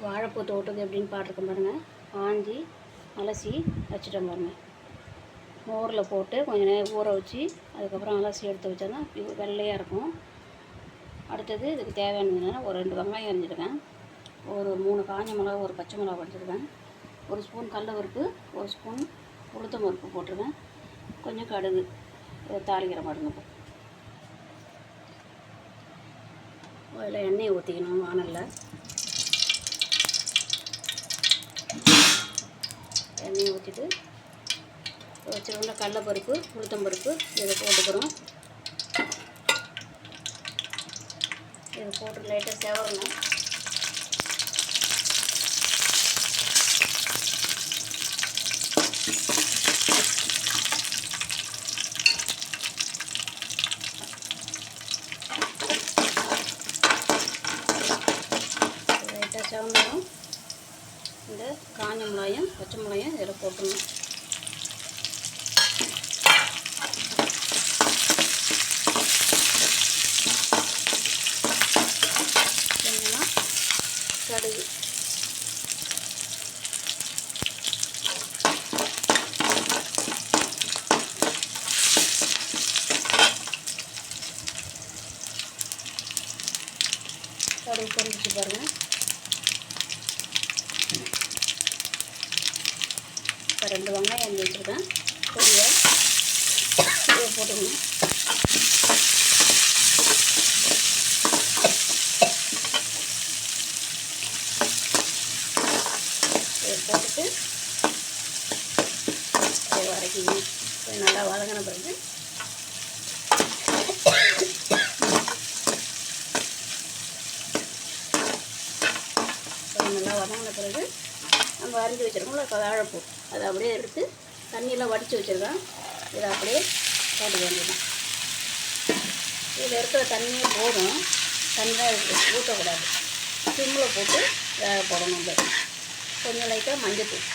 வாழைப்பூ தோட்டுது எப்படின்னு பார்த்துருக்கேன் பாருங்கள். ஆஞ்சி அலசி வச்சுட்டேன் பாருங்கள். மோரில் போட்டு கொஞ்சம் நேரம் ஊற வச்சு அதுக்கப்புறம் அலசி எடுத்து வச்சோன்னா வெள்ளையாக இருக்கும். அடுத்தது இதுக்கு தேவையானதுன்னா ஒரு 2 வெங்காயம் அரிஞ்சிருக்கேன், ஒரு 3 காஞ்ச மிளகா, ஒரு பச்சை மிளகா வச்சுருக்கேன், ஒரு ஸ்பூன் கடலப்பருப்பு, ஒரு ஸ்பூன் உளுத்தம் பருப்பு போட்டிருக்கேன், கொஞ்சம் கடுகு தாளிக்கிற மாதிரி இருக்கும். அதில் எண்ணெயை ஊற்றிக்கணும். வானலில் எண்ணெயை ஊற்றிட்டு வச்சுருக்கோம்ல கடலப்பருப்பு உளுத்தம் பருப்பு இதை போட்டுக்கிறோம். இதை போட்டு லைட்டாக செவரணும். லைட்டாக செவந்ததும் இந்த காஞ்ச மிளகாயும் பச்சை மிளகாயும் இதில் போட்டுடணும். கொஞ்சமாக கடுகு, கடுகு பொரிச்சு பாருங்கள். இப்போ 2 வெங்காயம் அரிஞ்சு வச்சுருக்கேன், பொடியை இதை போட்டுக்கணும். இதை போட்டுட்டு இதை வதக்கிக்கணும். இதை நல்லா வதங்கின பிறகு நல்லா வதங்கின பிறகு நம்ம அரிஞ்சு வச்சுருக்கோம்ல வாழைப்பூ அதை அப்படியே எடுத்து தண்ணியெலாம் வடித்து வச்சுருக்கேன். இதை அப்படியே போட்டு வேண்டியதான். இதில் இருக்கிற தண்ணியே போதும், தண்ணியாக ஊற்றக்கூடாது. சிம்மில் போட்டு வேக போடணும். கொஞ்சம் லைட்டாக மஞ்சத்தூள்,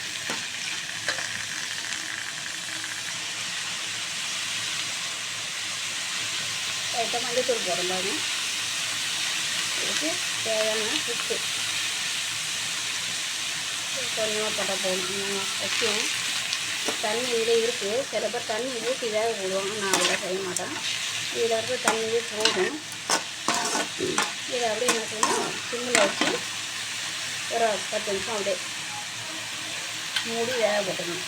லைட்டாக மஞ்சத்தூள் போடணும் பாருங்க. இதுக்கு தேவையான உப்பு கொஞ்சமாக போட்டால் போடணும். வைக்கும் தண்ணி இதில் இருக்குது. சில பேர் தண்ணி ஊற்றி வேக போடுவாங்க, நான் அதெல்லாம் செய்ய மாட்டேன். இதில் இருக்கிற தண்ணியே போதும். இதை அப்படியே என்ன செய்யணும், சிம்மில் வச்சு ஒரு 10 நிமிஷம் அப்படியே மூடி வேக போட்டுக்கணும்.